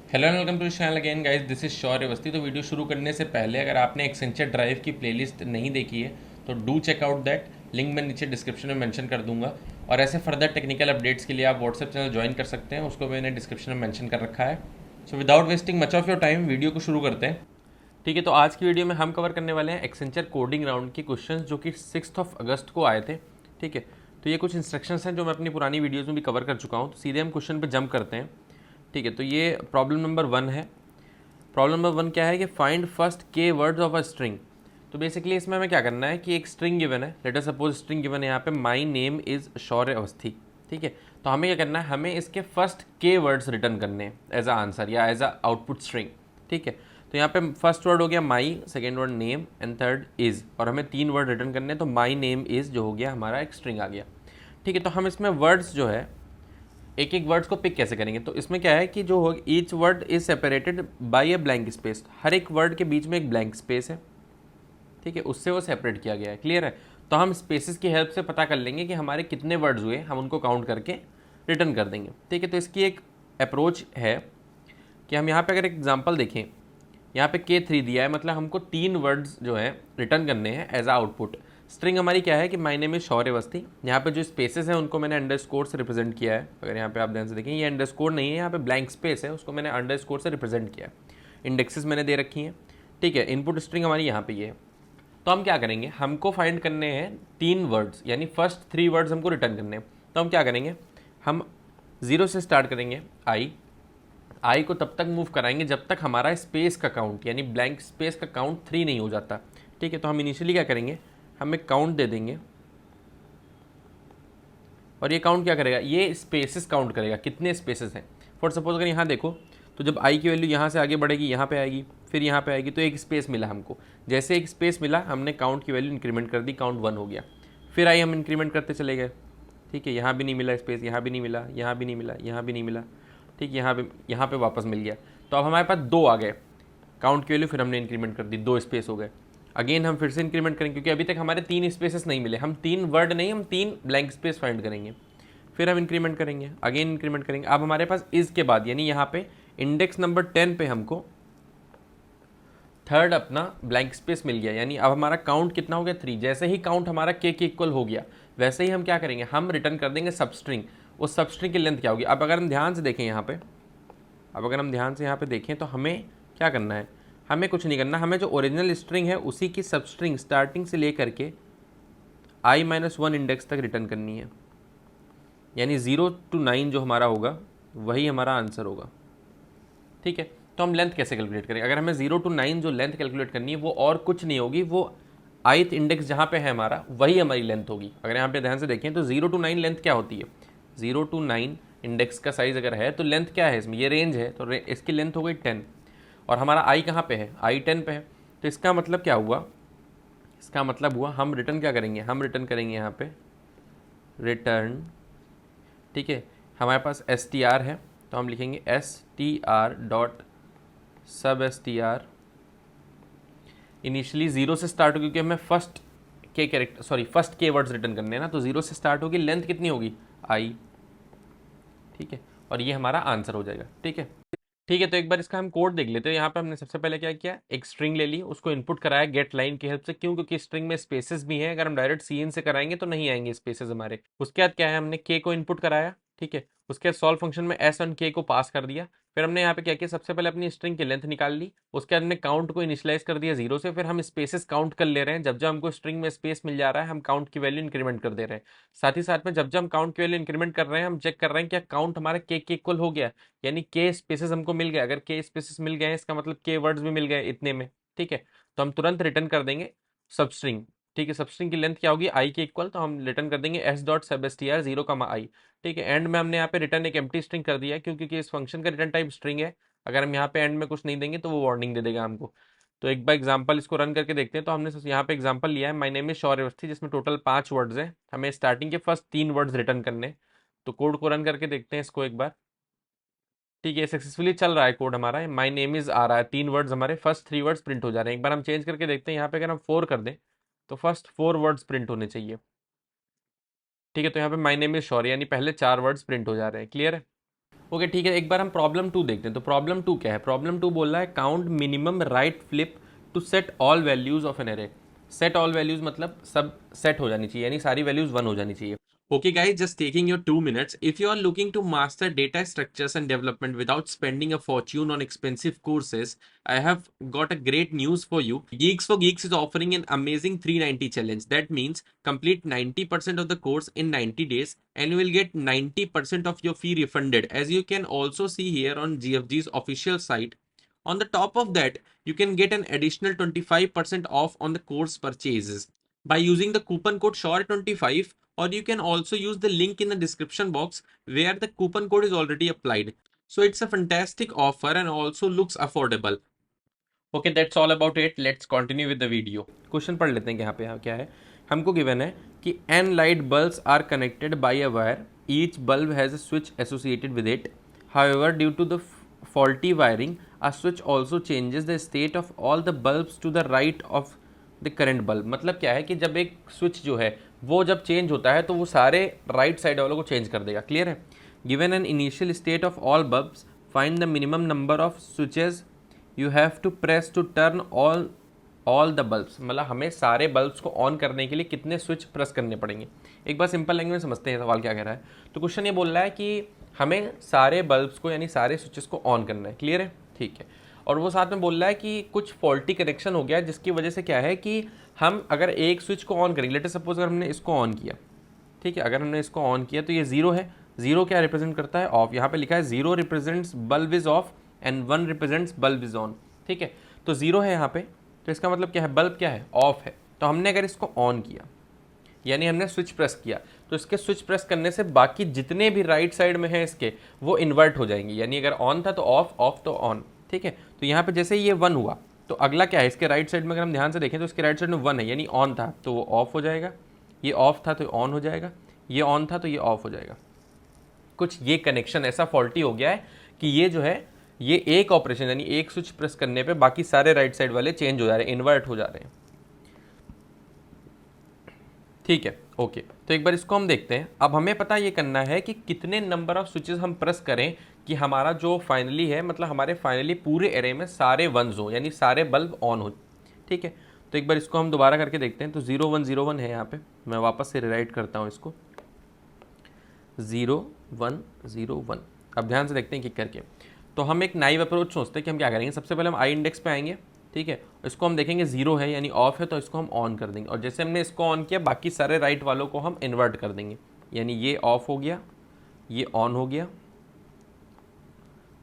Hello and welcome to channel again guys, this is Shaurya Awasthi. तो video शुरू करने से पहले अगर आपने एक्सेंचर ड्राइव की प्लेलिस्ट नहीं देखी है तो do check out that. Link मैं नीचे डिस्क्रिप्शन में मेंशन कर दूंगा। और ऐसे फर्दर टेक्निकल अपडेट्स के लिए आप व्हाट्सएप चैनल ज्वाइन कर सकते हैं, उसको मैंने डिस्क्रिप्शन में मेंशन कर रखा है। So without wasting much of your time video को शुरू करते हैं। ठीक है, तो आज की वीडियो में हम कवर करने वाले हैं एक्सेंचर कोडिंग राउंड के क्वेश्चंस जो कि 6 अगस्त को आए थे। ठीक है, तो ये कुछ इंस्ट्रक्शंस हैं जो मैं अपनी पुरानी वीडियोज़ में भी कवर कर चुका हूँ। तो सीधे हम क्वेश्चन पे जंप करते हैं। ठीक है, तो ये प्रॉब्लम नंबर 1 है। प्रॉब्लम नंबर 1 क्या है कि फाइंड फर्स्ट के वर्ड्स ऑफ अ स्ट्रिंग। तो बेसिकली इसमें हमें क्या करना है कि एक स्ट्रिंग गिवन है, let us suppose string given है यहाँ पे माई नेम इज़ शौर्य अवस्थी। ठीक है, तो हमें क्या करना है, हमें इसके फर्स्ट के वर्ड्स रिटर्न करने हैं एज अ आंसर या एज अ आउटपुट स्ट्रिंग। ठीक है, तो यहाँ पे फर्स्ट वर्ड हो गया my, second word name and third is, और हमें 3 वर्ड रिटर्न करने हैं। तो माई नेम इज़ जो हो गया हमारा एक स्ट्रिंग आ गया। ठीक है, तो हम इसमें वर्ड्स जो है एक एक वर्ड्स को पिक कैसे करेंगे। तो इसमें क्या है कि जो हो each word is separated by a blank space, हर एक वर्ड के बीच में एक ब्लैंक स्पेस है। ठीक है, उससे वो सेपरेट किया गया है। क्लियर है, तो हम स्पेसेस की हेल्प से पता कर लेंगे कि हमारे कितने वर्ड्स हुए, हम उनको काउंट करके रिटर्न कर देंगे। ठीक है, तो इसकी एक अप्रोच है कि हम यहाँ पे अगर एग्जाम्पल देखें, यहाँ पे K3 दिया है, मतलब हमको 3 वर्ड्स जो है रिटर्न करने हैं एज आ आउटपुट। स्ट्रिंग हमारी क्या है कि my name is Shaurya Awasthi. यहाँ पे जो स्पेसेस हैं उनको मैंने अंडरस्कोर से रिप्रेजेंट किया है। अगर यहाँ पे आप ध्यान से देखें, ये अंडरस्कोर नहीं है, यहाँ पे ब्लैंक स्पेस है, उसको मैंने अंडरस्कोर से रिप्रेजेंट किया है। इंडेक्सेस मैंने दे रखी हैं। ठीक है, इनपुट स्ट्रिंग हमारी यहाँ पे ये है। तो हम क्या करेंगे, हमको फाइंड करने हैं 3 वर्ड्स, यानी फर्स्ट 3 वर्ड्स हमको रिटर्न करने हैं। तो हम क्या करेंगे, हम 0 से स्टार्ट करेंगे। आई को तब तक मूव कराएंगे जब तक हमारा स्पेस का काउंट, यानी ब्लैंक स्पेस का काउंट 3 नहीं हो जाता। ठीक है, तो हम इनिशियली क्या करेंगे, हम एक काउंट दे देंगे और ये काउंट क्या करेगा, ये स्पेसेस काउंट करेगा कितने स्पेसेस हैं। फॉर सपोज अगर यहाँ देखो, तो जब आई की वैल्यू यहाँ से आगे बढ़ेगी, यहाँ पे आएगी, फिर यहाँ पे आएगी, तो एक स्पेस मिला हमको। जैसे एक स्पेस मिला, हमने काउंट की वैल्यू इंक्रीमेंट कर दी, काउंट 1 हो गया। फिर आई हम इंक्रीमेंट करते चले गए। ठीक है, यहाँ भी नहीं मिला स्पेस, यहाँ भी नहीं मिला, यहाँ भी नहीं मिला, यहाँ भी नहीं मिला। ठीक, यहाँ पे वापस मिल गया। तो अब हमारे पास 2 आ गए काउंट की वैल्यू, फिर हमने इंक्रीमेंट कर दी, 2 स्पेस हो गए। अगेन हम फिर से इंक्रीमेंट करेंगे क्योंकि अभी तक हमारे 3 स्पेसेस नहीं मिले, हम 3 वर्ड नहीं, हम 3 ब्लैंक स्पेस फाइंड करेंगे। फिर हम इंक्रीमेंट करेंगे, अगेन इंक्रीमेंट करेंगे। अब हमारे पास इज के बाद, यानी यहाँ पे इंडेक्स नंबर 10 पे हमको थर्ड अपना ब्लैंक स्पेस मिल गया, यानी अब हमारा काउंट कितना हो गया, 3। जैसे ही काउंट हमारा के इक्वल हो गया, वैसे ही हम क्या करेंगे, हम रिटर्न कर देंगे सबस्ट्रिंग। उस सबस्ट्रिंग की लेंथ क्या होगी। अब अगर हम ध्यान से देखें यहाँ पे, अब अगर हम ध्यान से यहाँ पे देखें तो हमें क्या करना है, हमें कुछ नहीं करना, हमें जो ओरिजिनल स्ट्रिंग है उसी की सबस्ट्रिंग स्टार्टिंग से लेकर के i-1 इंडेक्स तक रिटर्न करनी है। यानी 0 to 9 जो हमारा होगा वही हमारा आंसर होगा। ठीक है, तो हम लेंथ कैसे कैलकुलेट करें, अगर हमें 0 to 9 जो लेंथ कैलकुलेट करनी है वो और कुछ नहीं होगी, वो ith इंडेक्स जहाँ पे है हमारा वही हमारी लेंथ होगी। अगर यहाँ पे ध्यान से देखें तो 0 to 9 लेंथ क्या होती है, 0 to 9 इंडेक्स का साइज अगर है तो लेंथ क्या है इसमें, ये रेंज है, तो इसकी लेंथ हो गई 10। और हमारा आई कहाँ पे है, आई 10 पे है। तो इसका मतलब क्या हुआ, इसका मतलब हुआ हम रिटर्न क्या करेंगे, हम रिटर्न करेंगे यहाँ पे रिटर्न। ठीक है, हमारे पास एस टी आर है, तो हम लिखेंगे एस टी आर डॉट सब एस टी आर। इनिशियली 0 से स्टार्ट होगी क्योंकि हमें फर्स्ट के वर्ड्स रिटर्न करने हैं ना, तो 0 से स्टार्ट होगी, लेंथ कितनी होगी, आई। ठीक है, और ये हमारा आंसर हो जाएगा। ठीक है, ठीक है, तो एक बार इसका हम कोड देख लेते हैं। यहाँ पे हमने सबसे पहले क्या किया, एक स्ट्रिंग ले ली, उसको इनपुट कराया गेट लाइन की हेल्प से। क्यों, क्योंकि स्ट्रिंग में स्पेसेस भी हैं, अगर हम डायरेक्ट सीन से कराएंगे तो नहीं आएंगे स्पेसेस हमारे। उसके बाद क्या है, हमने के को इनपुट कराया। ठीक है, उसके बाद सॉल्व फंक्शन में एस और के को पास कर दिया। फिर हमने यहाँ पे क्या किया, सबसे पहले अपनी स्ट्रिंग की लेंथ निकाल ली। उसके बाद हमने काउंट को इनिशियलाइज कर दिया 0 से। फिर हम स्पेसेस काउंट कर ले रहे हैं, जब जब हमको स्ट्रिंग में स्पेस मिल जा रहा है हम काउंट की वैल्यू इंक्रीमेंट कर दे रहे हैं। साथ ही साथ में जब जब हम काउंट की वैल्यू इंक्रीमेंट कर रहे हैं, हम चेक कर रहे हैं क्या काउंट हमारा के इक्वल हो गया, यानी के स्पेसेस हमको मिल गए। अगर के स्पेसेस मिल गए हैं इसका मतलब के वर्ड्स भी मिल गए इतने में। ठीक है, तो हम तुरंत रिटर्न कर देंगे सबस्ट्रिंग। ठीक है, सबस्ट्रिंग की लेंथ क्या होगी, आई के इक्वल, तो हम रिटर्न कर देंगे एस डॉट सब एस टी आर 0 का आई। ठीक है, एंड में हमने यहाँ पे रिटर्न एक एम्प्टी स्ट्रिंग कर दिया क्योंकि इस फंक्शन का रिटर्न टाइप स्ट्रिंग है। अगर हम यहाँ पे एंड में कुछ नहीं देंगे तो वो वार्निंग दे देगा हमको। तो एक बार एग्जाम्पल इसको रन करके देखते हैं। तो हमने यहाँ पे एग्जाम्पल लिया है my name is Shaurya Awasthi, जिसमें टोटल 5 वर्ड्स हैं, हमें स्टार्टिंग के फर्स्ट 3 वर्ड्स रिटर्न करने। तो कोड को रन करके देखते हैं इसको एक बार। ठीक है, सक्सेसफुली चल रहा है कोड हमारा, माई नेम इज आ रहा है, 3 वर्ड्स हमारे फर्स्ट 3 वर्ड्स प्रिंट हो जा रहे हैं। एक बार हम चेंज करके देखते हैं, यहाँ पे अगर हम 4 कर दें तो फर्स्ट 4 वर्ड्स प्रिंट होने चाहिए। ठीक है, तो यहाँ पे माई नेम इज शौर्य, यानी पहले 4 वर्ड्स प्रिंट हो जा रहे हैं। क्लियर है। ओके ठीक है, एक बार हम प्रॉब्लम 2 देखते हैं। तो प्रॉब्लम 2 क्या है? प्रॉब्लम 2 बोल रहा है count minimum right flip to set all values of an array. Set all values मतलब सब सेट हो जानी चाहिए, यानी सारी वैल्यूज 1 हो जानी चाहिए। Okay, guys, just taking your 2 minutes. If you are looking to master data structures and development without spending a fortune on expensive courses, I have got a great news for you. Geeks for Geeks is offering an amazing 390 challenge. That means complete 90% of the course in 90 days and you will get 90% of your fee refunded. As you can also see here on GFG's official site. On the top of that, you can get an additional 25% off on the course purchases by using the coupon code SHORE25, or you can also use the link in the description box where the coupon code is already applied. So it's a fantastic offer and also looks affordable. Okay, that's all about it. Let's continue with the video. Question पढ़ लेते हैं कि यहाँ क्या है। हमको given है कि n light bulbs are connected by a wire. Each bulb has a switch associated with it. However, due to the faulty wiring, a switch also changes the state of all the bulbs to the right of the current bulb. मतलब क्या है कि जब एक switch जो है वो जब चेंज होता है तो वो सारे राइट साइड वालों को चेंज कर देगा। क्लियर है? Given an initial state of all bulbs, find the minimum number of switches you have to press to turn all the bulbs. मतलब हमें सारे बल्ब्स को ऑन करने के लिए कितने स्विच प्रेस करने पड़ेंगे। एक बार सिंपल लैंग्वेज में समझते हैं सवाल क्या कह रहा है। तो क्वेश्चन ये बोल रहा है कि हमें सारे बल्ब्स को यानी सारे स्विचेस को ऑन करना है। क्लियर है? ठीक है। और वो साथ में बोल रहा है कि कुछ फॉल्टी कनेक्शन हो गया जिसकी वजह से क्या है कि हम अगर एक स्विच को ऑन करेंगे, लेट अस सपोज अगर हमने इसको ऑन किया, ठीक है, अगर हमने इसको ऑन किया तो ये 0 है। 0 क्या रिप्रेजेंट करता है? ऑफ। यहाँ पे लिखा है 0 represents bulb is of and 1 represents bulb is on. ठीक है, तो 0 है यहाँ पे, तो इसका मतलब क्या है? बल्ब क्या है? ऑफ है। तो हमने अगर इसको ऑन किया यानी हमने स्विच प्रेस किया, तो इसके स्विच प्रेस करने से बाकी जितने भी राइट साइड में हैं इसके वो इन्वर्ट हो जाएंगे। यानी अगर ऑन था तो ऑफ, ऑफ तो ऑन। ठीक है, तो यहाँ पे जैसे ये 1 हुआ तो अगला क्या है? इसके राइट साइड में अगर हम ध्यान से देखें तो इसके राइट साइड में 1 है, यानी ऑन था तो वो ऑफ हो जाएगा, ये ऑफ था तो ऑन हो जाएगा, ये ऑन था तो ये ऑफ हो जाएगा। कुछ ये कनेक्शन ऐसा फॉल्टी हो गया है कि ये जो है ये एक ऑपरेशन यानी एक स्विच प्रेस करने पे बाकी सारे राइट साइड वाले चेंज हो जा रहे हैं, इन्वर्ट हो जा रहे हैं। ठीक है, ओके। तो एक बार इसको हम देखते हैं। अब हमें पता ये करना है कि कितने नंबर ऑफ स्विचेस हम प्रेस करें कि हमारा जो फाइनली है, मतलब हमारे फाइनली पूरे एरे में सारे वंस हो यानी सारे बल्ब ऑन हो। ठीक है, तो एक बार इसको हम दोबारा करके देखते हैं। तो 0 1 0 1 है यहाँ पे, मैं वापस से रिराइट करता हूँ इसको 0 1 0 1। अब ध्यान से देखते हैं किक करके। तो हम एक नाइव अप्रोच सोचते हैं कि हम क्या करेंगे। सबसे पहले हम आई इंडेक्स पे आएंगे, ठीक है, इसको हम देखेंगे 0 है यानी ऑफ है, तो इसको हम ऑन कर देंगे। और जैसे हमने इसको ऑन किया बाकी सारे राइट वालों को हम इन्वर्ट कर देंगे, यानी ये ऑफ हो गया, ये ऑन हो गया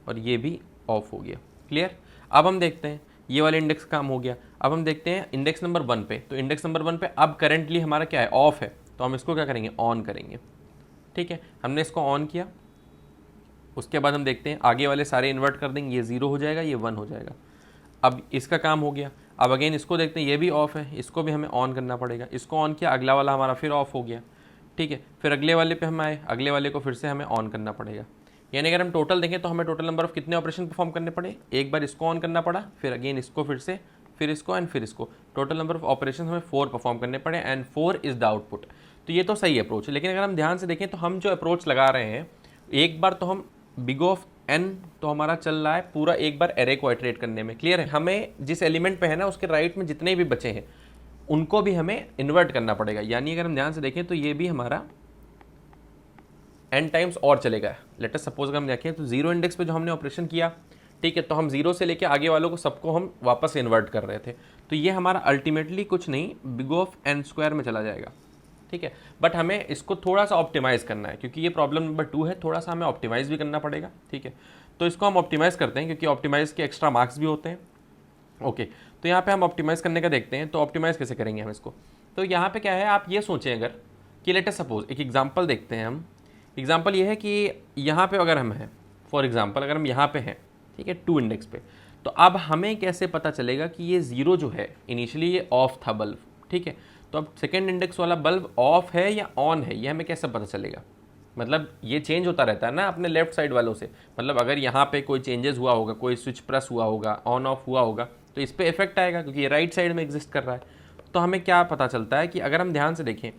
और ये भी ऑफ हो गया। क्लियर? अब हम देखते हैं ये वाले इंडेक्स काम हो गया। अब हम देखते हैं इंडेक्स नंबर 1 पे। तो इंडेक्स नंबर 1 पे अब करेंटली हमारा क्या है? ऑफ है, तो हम इसको क्या करेंगे? ऑन करेंगे। ठीक है, हमने इसको ऑन किया, उसके बाद हम देखते हैं आगे वाले सारे इन्वर्ट कर देंगे, ये 0 हो जाएगा, ये 1 हो जाएगा। अब इसका काम हो गया। अब अगेन इसको देखते हैं, ये भी ऑफ है, इसको भी हमें ऑन करना पड़ेगा। इसको ऑन किया, अगला वाला हमारा फिर ऑफ हो गया। ठीक है, फिर अगले वाले पे हम आए, अगले वाले को फिर से हमें ऑन करना पड़ेगा। यानी अगर हम टोटल देखें तो हमें टोटल नंबर ऑफ कितने ऑपरेशन परफॉर्म करने पड़े? एक बार इसको ऑन करना पड़ा, फिर अगेन इसको, फिर से, फिर इसको एंड फिर इसको। टोटल नंबर ऑफ ऑपरेशन हमें 4 परफॉर्म करने पड़े एंड 4 इज द आउटपुट। तो ये तो सही अप्रोच है, लेकिन अगर हम ध्यान से देखें तो हम जो अप्रोच लगा रहे हैं, एक बार तो हम बिग ऑफ n तो हमारा चल रहा है पूरा एक बार एरे को इटरेट करने में। क्लियर है? हमें जिस एलिमेंट पे है ना उसके राइट में जितने भी बचे हैं उनको भी हमें इन्वर्ट करना पड़ेगा। यानी अगर हम ध्यान से देखें तो ये भी हमारा n टाइम्स और चलेगा। लेट अस सपोज अगर हम देखें तो 0 इंडेक्स पे जो हमने ऑपरेशन किया, ठीक है, तो हम 0 से लेके आगे वालों को सबको हम वापस इन्वर्ट कर रहे थे। तो ये हमारा अल्टीमेटली कुछ नहीं बिग ऑफ n² में चला जाएगा। ठीक है, बट हमें इसको थोड़ा सा ऑप्टिमाइज़ करना है क्योंकि ये प्रॉब्लम नंबर 2 है, थोड़ा सा हमें ऑप्टिमाइज़ भी करना पड़ेगा। ठीक है, तो इसको हम ऑप्टिमाइज़ करते हैं क्योंकि ऑप्टिमाइज़ के एक्स्ट्रा मार्क्स भी होते हैं। ओके, तो यहाँ पे हम ऑप्टिमाइज़ करने का देखते हैं। तो ऑप्टिमाइज़ कैसे करेंगे हम इसको? तो यहाँ पे क्या है, आप ये सोचें अगर कि लेट अस सपोज एक एग्जांपल देखते हैं हम। एग्जांपल ये है कि यहाँ पे अगर हम हैं, फॉर एग्जांपल अगर हम यहाँ पे हैं, ठीक है, 2 इंडेक्स पे, तो अब हमें कैसे पता चलेगा कि ये 0 जो है इनिशियली ये ऑफ था बल्ब। ठीक है, तो अब सेकेंड इंडेक्स वाला बल्ब ऑफ है या ऑन है ये हमें कैसे पता चलेगा? मतलब ये चेंज होता रहता है ना अपने लेफ्ट साइड वालों से। मतलब अगर यहाँ पे कोई चेंजेस हुआ होगा, कोई स्विच प्रेस हुआ होगा, ऑन ऑफ हुआ होगा, तो इस पर इफेक्ट आएगा क्योंकि ये राइट साइड में एग्जिस्ट कर रहा है। तो हमें क्या पता चलता है कि अगर हम ध्यान से देखें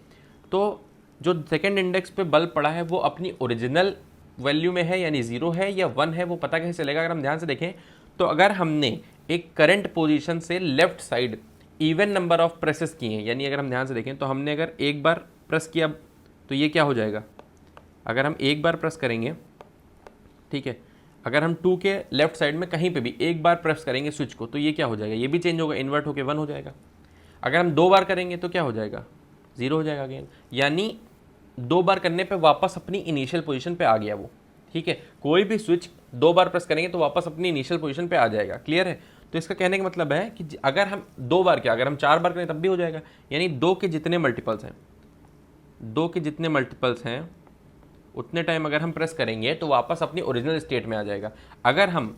तो जो सेकेंड इंडेक्स पे बल्ब पड़ा है वो अपनी ओरिजिनल वैल्यू में है यानी 0 है या 1 है वो पता कैसे चलेगा? अगर हम ध्यान से देखें तो अगर हमने एक करंट पोजीशन से left side even number of presses किए हैं, यानी अगर हम ध्यान से देखें तो हमने अगर एक बार प्रेस किया तो ये क्या हो जाएगा? अगर हम एक बार प्रेस करेंगे, ठीक है, अगर हम 2 के लेफ्ट साइड में कहीं पे भी एक बार प्रेस करेंगे स्विच को तो ये क्या हो जाएगा? ये भी चेंज होगा, इन्वर्ट होकर 1 हो जाएगा। अगर हम 2 बार करेंगे तो क्या हो जाएगा? 0 हो जाएगा अगेन, यानी 2 बार करने पे वापस अपनी इनिशियल पोजीशन पे आ गया वो, ठीक है। कोई भी स्विच 2 बार प्रेस करेंगे तो वापस अपनी इनिशियल पोजीशन पे आ जाएगा, क्लियर है? तो इसका कहने का मतलब है कि अगर हम 2 बार क्या, अगर हम 4 बार करें तब भी हो जाएगा, यानी 2 के जितने मल्टीपल्स हैं, 2 के जितने मल्टीपल्स हैं उतने टाइम अगर हम प्रेस करेंगे तो वापस अपनी ओरिजिनल स्टेट में आ जाएगा। अगर हम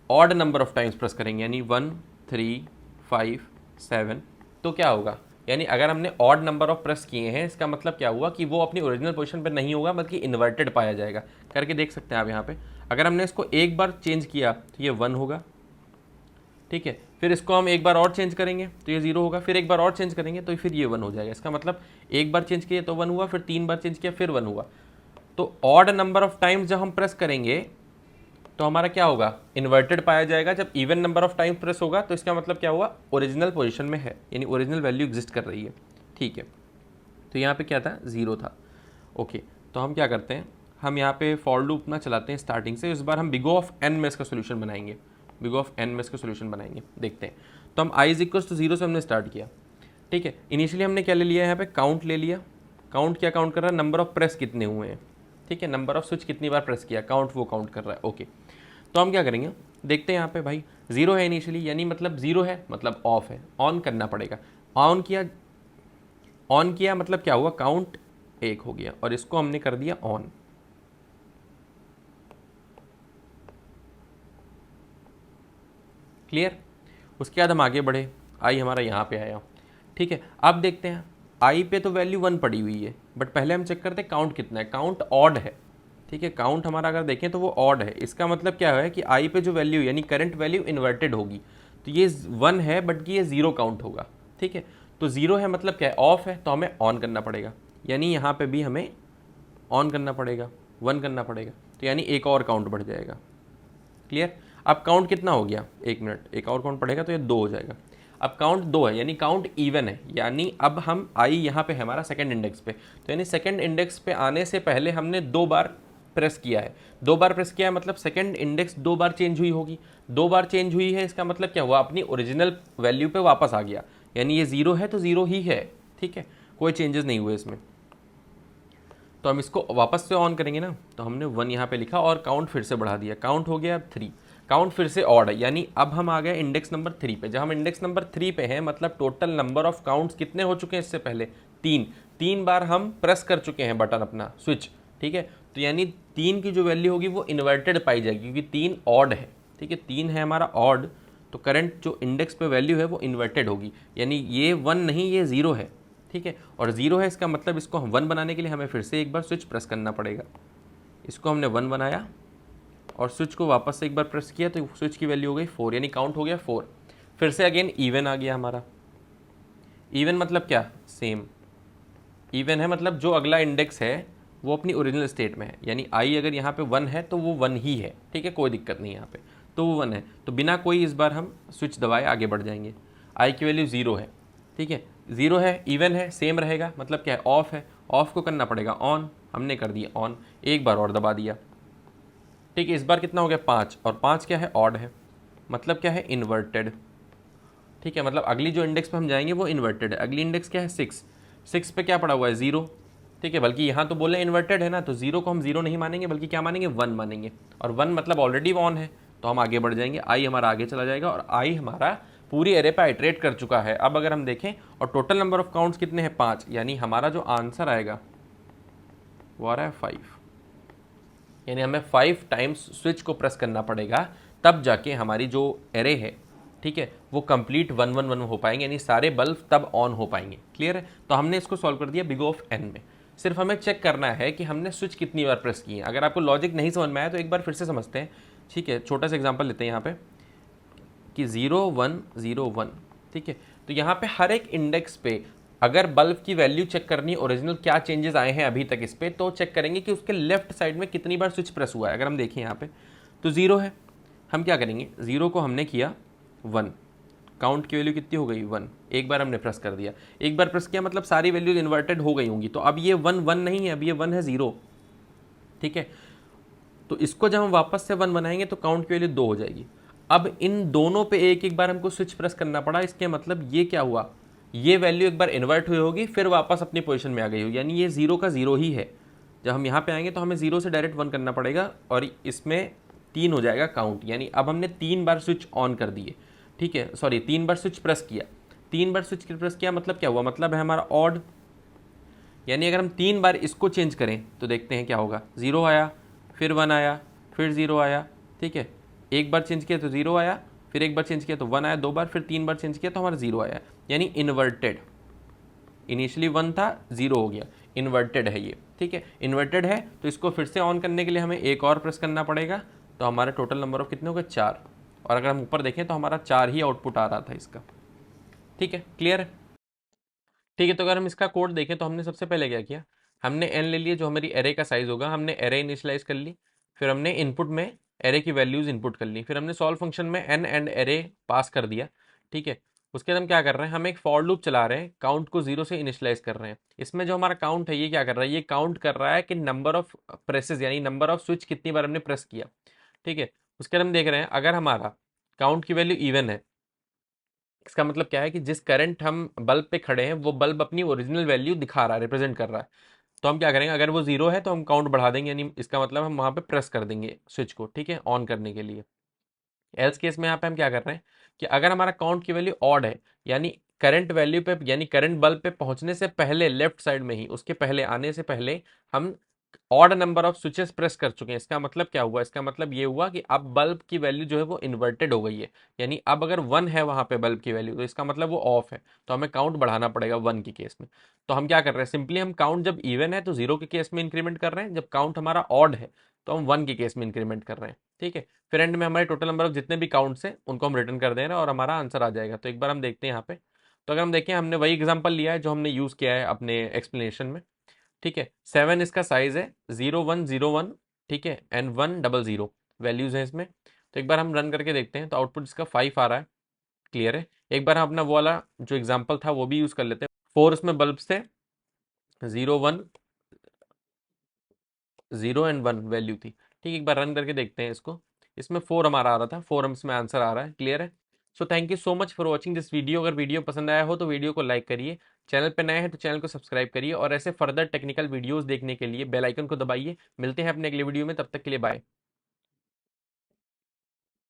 odd number of times press करेंगे यानी 1, 3, 5, 7 तो क्या होगा? यानी अगर हमने ऑड नंबर ऑफ प्रेस किए हैं इसका मतलब क्या हुआ कि वो अपनी ओरिजिनल पोजीशन पर नहीं होगा बल्कि इन्वर्टेड पाया जाएगा। करके देख सकते हैं आप यहाँ पे। अगर हमने इसको एक बार चेंज किया तो ये 1 होगा, ठीक है। फिर इसको हम एक बार और चेंज करेंगे तो ये 0 होगा, फिर एक बार और चेंज करेंगे तो फिर ये 1 हो जाएगा। इसका मतलब एक बार चेंज किया तो 1 हुआ, फिर 3 बार चेंज किया फिर 1 हुआ। तो ऑड नंबर ऑफ टाइम्स जब हम प्रेस करेंगे तो हमारा क्या होगा? इन्वर्टेड पाया जाएगा। जब even number of times press होगा तो इसका मतलब क्या हुआ? ओरिजिनल पोजीशन में है, यानी ओरिजिनल वैल्यू एग्जिस्ट कर रही है, ठीक है। तो यहाँ पे क्या था? 0 था, ओके। तो हम क्या करते हैं, हम यहाँ पे फॉर लूप ना चलाते हैं स्टार्टिंग से। इस बार हम बिग ऑफ n में इसका सोल्यूशन बनाएंगे, बिग ऑफ n में इसका सोल्यूशन बनाएंगे, देखते हैं। तो हम i = 0 से हमने स्टार्ट किया, ठीक है। इनिशियली हमने क्या ले लिया? यहाँ पे काउंट ले लिया। काउंट क्या काउंट कर रहा है? नंबर ऑफ प्रेस कितने हुए हैं, ठीक है। नंबर ऑफ स्विच कितनी बार प्रेस किया, काउंट वो काउंट कर रहा है, ओके। तो हम क्या करेंगे, देखते हैं यहाँ पे भाई 0 है इनिशियली, यानी मतलब 0 है मतलब ऑफ है, ऑन करना पड़ेगा। ऑन किया मतलब क्या हुआ? काउंट 1 हो गया और इसको हमने कर दिया ऑन, क्लियर। उसके बाद हम आगे बढ़े, आई हमारा यहाँ पे आया, ठीक है। अब देखते हैं आई पे तो वैल्यू 1 पड़ी हुई है, बट पहले हम चेक करते हैं काउंट कितना है। काउंट ऑड है, ठीक है। काउंट हमारा अगर देखें तो वो ऑड है। इसका मतलब क्या है कि आई पे जो वैल्यू यानी करंट वैल्यू इन्वर्टेड होगी, तो ये 1 है बट ये 0 काउंट होगा, ठीक है। तो 0 है मतलब क्या है? ऑफ है, तो हमें ऑन करना पड़ेगा, यानी यहाँ पे भी हमें ऑन करना पड़ेगा, 1 करना पड़ेगा, तो यानी एक और काउंट बढ़ जाएगा, क्लियर। अब काउंट कितना हो गया? 1 मिनट, एक और काउंट पड़ेगा तो ये 2 हो जाएगा। अब काउंट 2 है यानी काउंट इवन है, यानी अब हम आई यहाँ पे है हमारा सेकंड इंडेक्स पे, तो यानी सेकंड इंडेक्स पे आने से पहले हमने 2 बार प्रेस किया है। 2 बार प्रेस किया है मतलब सेकंड इंडेक्स 2 बार चेंज हुई होगी। 2 बार चेंज हुई है, इसका मतलब क्या हुआ? अपनी ओरिजिनल वैल्यू पे वापस आ गया, यानी ये 0 है तो 0 ही है, ठीक है, कोई चेंजेस नहीं हुए इसमें। तो हम इसको वापस से ऑन करेंगे ना, तो हमने 1 यहाँ पे लिखा और काउंट फिर से बढ़ा दिया, काउंट हो गया 3। काउंट फिर से ऑड है, यानी अब हम आ गए इंडेक्स नंबर 3 पे। जब हम इंडेक्स नंबर 3 पे हैं मतलब टोटल नंबर ऑफ काउंट्स कितने हो चुके हैं इससे पहले? 3 बार हम प्रेस कर चुके हैं बटन अपना स्विच, ठीक है। तो यानी 3 की जो वैल्यू होगी वो इन्वर्टेड पाई जाएगी क्योंकि 3 ऑड है, ठीक है। 3 है हमारा ऑड, तो करंट जो इंडेक्स पे वैल्यू है वो इन्वर्टेड होगी, यानी ये 1 नहीं ये 0 है, ठीक है। और 0 है इसका मतलब इसको हम 1 बनाने के लिए हमें फिर से एक बार स्विच प्रेस करना पड़ेगा। इसको हमने 1 बनाया और स्विच को वापस से एक बार प्रेस किया तो स्विच की वैल्यू हो गई 4, यानी काउंट हो गया 4। फिर से अगेन इवन आ गया हमारा। इवन मतलब क्या? सेम। इवन है मतलब जो अगला इंडेक्स है वो अपनी ओरिजिनल स्टेट में है, यानी आई अगर यहाँ पे 1 है तो वो 1 ही है, ठीक है, कोई दिक्कत नहीं यहाँ पे, तो वो 1 है। तो बिना कोई इस बार हम स्विच दबाए आगे बढ़ जाएंगे। आई की वैल्यू 0 है, ठीक है, 0 है, इवन है, सेम रहेगा, मतलब क्या है? ऑफ है। ऑफ को करना पड़ेगा ऑन, हमने कर दिया ऑन, एक बार और दबा दिया, ठीक है। इस बार कितना हो गया? 5, और 5 क्या है? ऑड है, मतलब क्या है? इन्वर्टेड, ठीक है। मतलब अगली जो इंडेक्स पे हम जाएंगे वो इन्वर्टेड है। अगली इंडेक्स क्या है? 6 पे क्या पड़ा हुआ है? 0, ठीक है। बल्कि यहाँ तो बोले इन्वर्टेड है ना, तो 0 को हम 0 नहीं मानेंगे बल्कि क्या मानेंगे? 1 मानेंगे, और 1 मतलब ऑलरेडी ऑन है, तो हम आगे बढ़ जाएंगे। आई हमारा आगे चला जाएगा और आई हमारा पूरी एरे पे आइट्रेट कर चुका है। अब अगर हम देखें और टोटल नंबर ऑफ काउंट्स कितने हैं? 5, यानी हमारा जो आंसर आएगा वो आ रहा है 5, यानी हमें 5 टाइम्स स्विच को प्रेस करना पड़ेगा तब जाके हमारी जो एरे है, ठीक है, वो कंप्लीट 1 1 1 हो पाएंगे, यानी सारे बल्ब तब ऑन हो पाएंगे, क्लियर है। तो हमने इसको सॉल्व कर दिया बिग ऑफ n में। सिर्फ हमें चेक करना है कि हमने स्विच कितनी बार प्रेस की है। अगर आपको लॉजिक नहीं समझ में आया तो एक बार फिर से समझते हैं, ठीक है। छोटा सा एग्जांपल लेते हैं यहाँ पे कि 0 1 0 1, ठीक है। तो यहाँ पे हर एक इंडेक्स पे अगर बल्ब की वैल्यू चेक करनी ओरिजिनल क्या चेंजेस आए हैं अभी तक इस पर, तो चेक करेंगे कि उसके लेफ्ट साइड में कितनी बार स्विच प्रेस हुआ है। अगर हम देखें यहाँ पे तो 0 है, हम क्या करेंगे 0 को हमने किया 1, काउंट की वैल्यू कितनी हो गई 1, एक बार हमने प्रेस कर दिया, एक बार प्रेस किया मतलब सारी वैल्यूज इन्वर्टेड हो गई होंगी, तो अब ये 1 1 नहीं है, अब ये 1 है 0, ठीक है। तो इसको जब हम वापस से 1 बनाएंगे तो काउंट की वैल्यू 2 हो जाएगी। अब इन दोनों पे एक एक बार हमको स्विच प्रेस करना पड़ा, इसके मतलब ये क्या हुआ, ये वैल्यू एक बार इन्वर्ट हुई होगी फिर वापस अपनी पोजीशन में आ गई होगी, यानी ये 0 का 0 ही है। जब हम यहाँ पे आएंगे तो हमें 0 से डायरेक्ट 1 करना पड़ेगा और इसमें 3 हो जाएगा काउंट, यानी अब हमने 3 बार स्विच ऑन कर दिए, ठीक है, सॉरी 3 बार स्विच प्रेस किया, 3 बार स्विच प्रेस किया मतलब क्या हुआ, मतलब है हमारा ऑड, यानी अगर हम 3 बार इसको चेंज करें तो देखते हैं क्या होगा, 0 आया, फिर 1 आया, फिर 0 आया, ठीक है, एक बार चेंज किया तो 0 आया, फिर एक बार चेंज किया तो 1 आया, 2 बार, फिर 3 बार चेंज किया तो हमारा 0 आया, यानी इन्वर्टेड। इनिशियली 1 था 0 हो गया, इन्वर्टेड है ये, ठीक है। इन्वर्टेड है तो इसको फिर से ऑन करने के लिए हमें एक और प्रेस करना पड़ेगा, तो हमारे टोटल नंबर ऑफ कितने हो गए 4, और अगर हम ऊपर देखें तो हमारा 4 ही आउटपुट आ रहा था इसका, ठीक है, क्लियर है। ठीक है, तो अगर हम इसका कोड देखें तो हमने सबसे पहले क्या किया, हमने एन ले लिया जो हमारी एरे का साइज होगा, हमने एरे इनिशियलाइज कर ली, फिर हमने इनपुट में एरे की वैल्यूज इनपुट कर ली, फिर हमने सॉल्व फंक्शन में एन एंड एरे पास कर दिया, ठीक है। उसके बाद हम क्या कर रहे हैं, हम एक फॉर लूप चला रहे हैं, काउंट को 0 से इनिशियलाइज कर रहे हैं। इसमें जो हमारा काउंट है ये क्या कर रहा है, ये काउंट कर रहा है कि नंबर ऑफ प्रेसेस यानी नंबर ऑफ स्विच कितनी बार हमने प्रेस किया, ठीक है। उसके बाद हम देख रहे हैं अगर हमारा काउंट की वैल्यू इवन है, इसका मतलब क्या है कि जिस करंट हम बल्ब पे खड़े हैं वो बल्ब अपनी ओरिजिनल वैल्यू दिखा रहा है, रिप्रेजेंट कर रहा है, तो हम क्या करेंगे, अगर वो 0 है तो हम काउंट बढ़ा देंगे, यानी इसका मतलब हम वहाँ पे प्रेस कर देंगे स्विच को, ठीक है, ऑन करने के लिए। एल्स केस में यहाँ पे हम क्या कर रहे हैं कि अगर हमारा काउंट की वैल्यू ऑड है, यानी करंट वैल्यू पे यानी करंट बल्ब पे पहुंचने से पहले लेफ्ट साइड में ही उसके पहले आने से पहले हम odd number of switches press कर चुके हैं, इसका मतलब क्या हुआ, इसका मतलब ये हुआ कि अब बल्ब की वैल्यू जो है वो इन्वर्टेड हो गई है, यानी अब अगर 1 है वहां पे बल्ब की वैल्यू तो इसका मतलब वो ऑफ है, तो हमें काउंट बढ़ाना पड़ेगा 1 के केस में। तो हम क्या कर रहे हैं, सिंपली हम काउंट जब इवन है तो 0 के केस में इंक्रीमेंट कर रहे हैं, जब काउंट हमारा ऑड है तो हम 1 के केस में इंक्रीमेंट कर रहे हैं, ठीक है। फिर एंड में हमारे टोटल नंबर ऑफ जितने भी काउंट्स हैं उनको हम रिटर्न कर दे रहे हैं और हमारा आंसर आ जाएगा। तो एक बार हम देखते हैं यहाँ पे, तो अगर हम देखें हमने वही एग्जांपल लिया है जो हमने यूज़ किया है अपने एक्सप्लेनेशन में, ठीक है। 7 इसका साइज है, 0101, ठीक है, एंड 100 वैल्यूज है इसमें। तो एक बार हम रन करके देखते हैं तो आउटपुट इसका 5 आ रहा है, क्लियर है। एक बार हम अपना वो वाला जो एग्जाम्पल था वो भी यूज़ कर लेते हैं, 4 उसमें बल्ब थे, 01 0 एंड 1 वैल्यू थी, ठीक है। एक बार रन करके देखते हैं इसको, इसमें 4 हमारा आ रहा था, 4 हम इसमें आंसर आ रहा है, क्लियर है। So thank you so much for watching this video. अगर वीडियो पसंद आया हो तो वीडियो को लाइक करिए, चैनल पर नए हैं तो चैनल को सब्सक्राइब करिए और ऐसे फर्दर टेक्निकल वीडियोस देखने के लिए बेल आइकन को दबाइए। मिलते हैं अपने अगले वीडियो में, तब तक के लिए बाय।